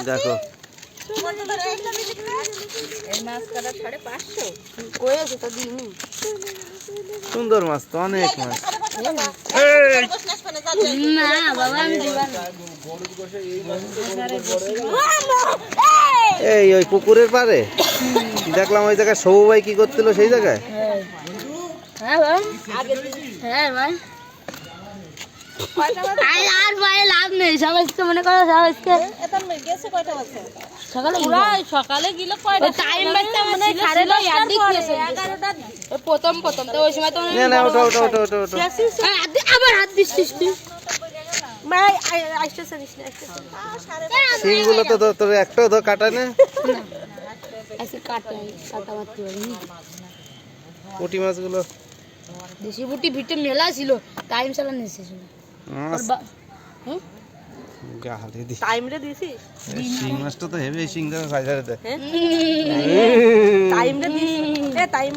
দেখো এই মাছ কাটা 550 কই আছে তো দিইনি সুন্দর মাছ তো, অনেক মাছ। না বাবা আমি দিবা না এই ওই পুকুরের পারে দেখলাম ওই জায়গায় সবু ভাই কি করছিল সেই জায়গায়। হ্যাঁ ভাই হ্যাঁ ভাই আর ভাই লাভ নেই সবাইকে মনে করো সবাইকে এখন গেছে কয়টা বাজে সকালে পুরাই সকালে গিলে কয়টা টাইম বাজতে মানে 11:30 আর দিক দিয়েছে 11টা প্রথম তো ওই সময় তো না ওটা ওটা ওটা ওটা ওটা আবার হাত দিছিস তুই ভাই আইসতেছে দিস না শিংগুলো তো তোর একটাও তো কাটা না। ऐसे काटा মারতে পারি পুঁটি মাছগুলো দেশি বুটি ভিটে মেলা ছিল টাইম চালানো এসেছিল মাছ হুম গালে দি টাইম রে দিছিস শিং মাছটা তো হেভি, শিং ধরে খাই ধরে দেয়। টাইম রে দিছিস এ টাইম